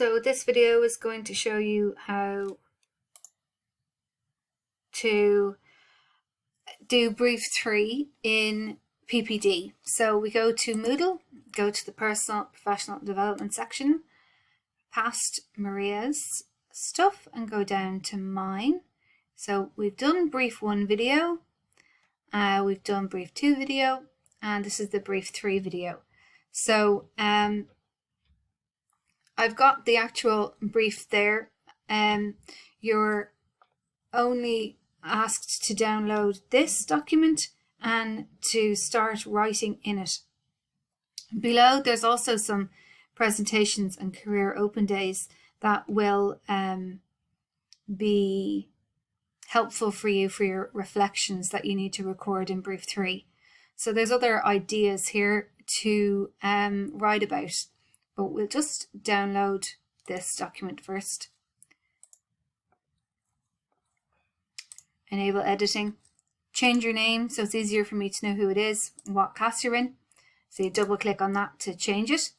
So this video is going to show you how to do brief 3 in PPD. So we go to Moodle, go to the Professional Development section, past Maria's stuff and go down to mine. So we've done brief 1 video, we've done brief 2 video, and this is the brief 3 video. So I've got the actual brief there. You're only asked to download this document and to start writing in it. Below there's also some presentations and career open days that will be helpful for you for your reflections that you need to record in brief 3. So there's other ideas here to write about, but we'll just download this document first. Enable editing. Change your name so it's easier for me to know who it is, what class you're in. So you double click on that to change it.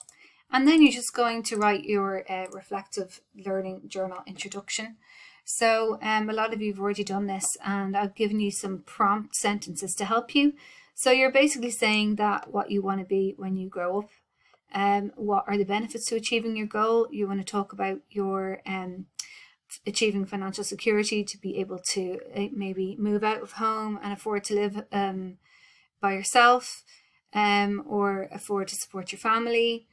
And then you're just going to write your reflective learning journal introduction. So a lot of you have already done this, and I've given you some prompt sentences to help you. So you're basically saying that what you want to be when you grow up. What are the benefits to achieving your goal? You want to talk about your achieving financial security to be able to maybe move out of home and afford to live by yourself, or afford to support your family.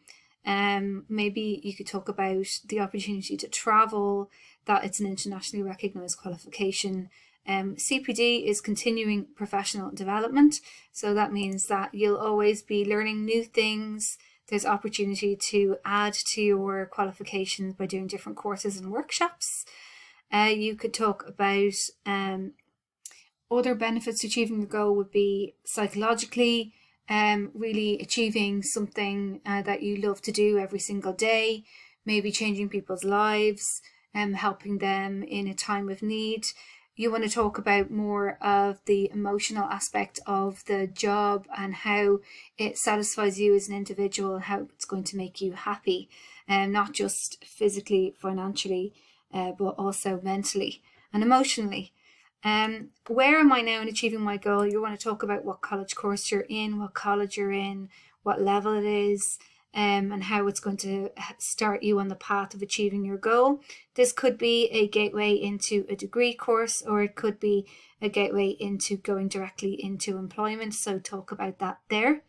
Maybe you could talk about the opportunity to travel, that it's an internationally recognized qualification. CPD is continuing professional development, so that means that you'll always be learning new things. There's opportunity to add to your qualifications by doing different courses and workshops. You could talk about other benefits to achieving your goal would be psychologically, really achieving something that you love to do every single day, maybe changing people's lives, helping them in a time of need. You want to talk about more of the emotional aspect of the job and how it satisfies you as an individual, how it's going to make you happy, not just physically, financially, but also mentally and emotionally. Where am I now in achieving my goal? You want to talk about what college course you're in, what college you're in, what level it is, and how it's going to start you on the path of achieving your goal. This could be a gateway into a degree course, or it could be a gateway into going directly into employment. So talk about that there.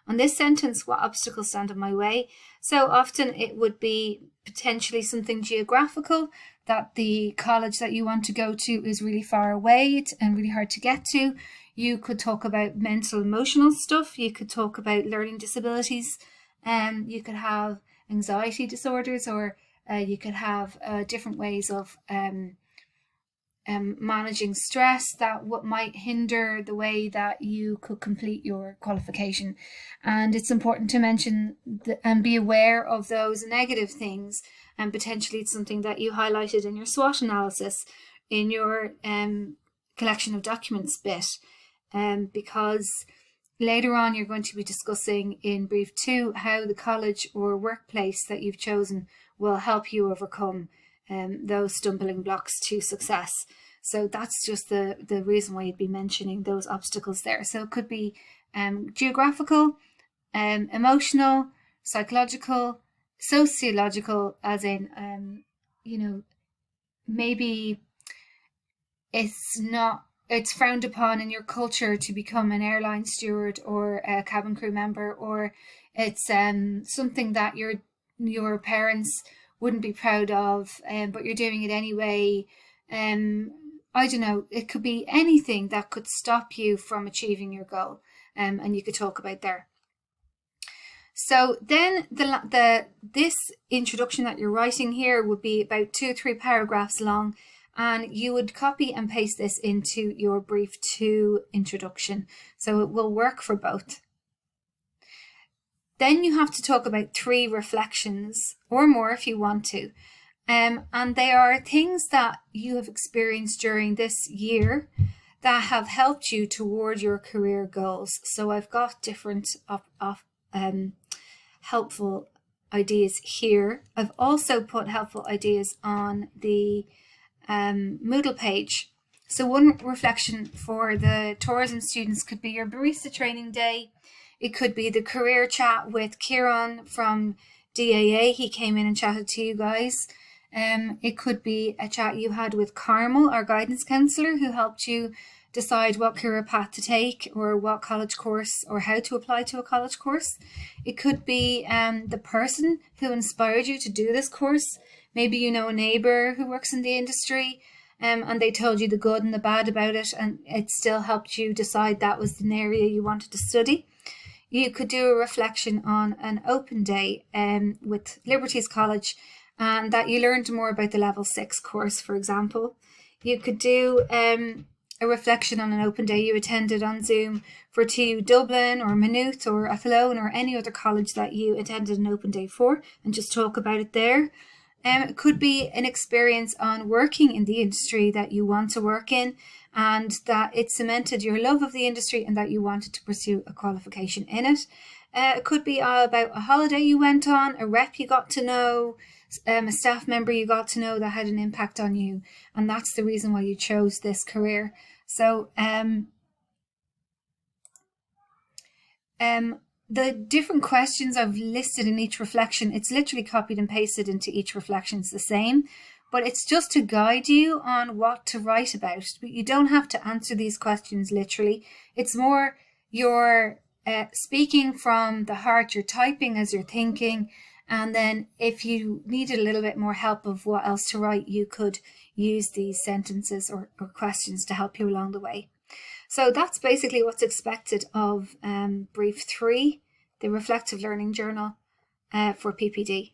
On this sentence, what obstacles stand in my way? So often it would be potentially something geographical, that the college that you want to go to is really far away and really hard to get to. You could talk about mental, emotional stuff. You could talk about learning disabilities. You could have anxiety disorders, or you could have different ways of managing stress that what might hinder the way that you could complete your qualification. And it's important to mention and be aware of those negative things, and potentially it's something that you highlighted in your SWOT analysis in your collection of documents bit, because later on you're going to be discussing in brief 2 how the college or workplace that you've chosen will help you overcome those stumbling blocks to success. So that's just the reason why you'd be mentioning those obstacles there. So it could be geographical, emotional, psychological, sociological, as in, maybe it's frowned upon in your culture to become an airline steward or a cabin crew member, or it's something that your parents wouldn't be proud of, but you're doing it anyway. I don't know, it could be anything that could stop you from achieving your goal, and you could talk about there. So then this introduction that you're writing here would be about 2 or 3 paragraphs long, and you would copy and paste this into your brief 2 introduction. So it will work for both. Then you have to talk about 3 reflections or more if you want to. And they are things that you have experienced during this year that have helped you toward your career goals. So I've got different helpful ideas here. I've also put helpful ideas on the Moodle page. So one reflection for the tourism students could be your barista training day. It could be the career chat with Kieran from DAA. He came in and chatted to you guys. It could be a chat you had with Carmel, our guidance counsellor, who helped you decide what career path to take or what college course or how to apply to a college course. It could be the person who inspired you to do this course. Maybe you know a neighbour who works in the industry and they told you the good and the bad about it, and it still helped you decide that was an area you wanted to study. You could do a reflection on an open day with Liberties College and that you learned more about the level 6 course, for example. You could do a reflection on an open day you attended on Zoom for TU Dublin or Maynooth or Athlone or any other college that you attended an open day for, and just talk about it there. It could be an experience on working in the industry that you want to work in, and that it cemented your love of the industry and that you wanted to pursue a qualification in it. It could be about a holiday you went on, a rep you got to know, a staff member you got to know that had an impact on you, and that's the reason why you chose this career. So the different questions I've listed in each reflection, it's literally copied and pasted into each reflection. It's the same, but it's just to guide you on what to write about. But you don't have to answer these questions literally. It's more you're speaking from the heart, you're typing as you're thinking, and then if you needed a little bit more help of what else to write, you could use these sentences or questions to help you along the way. So that's basically what's expected of Brief 3, the Reflective Learning Journal for PPD.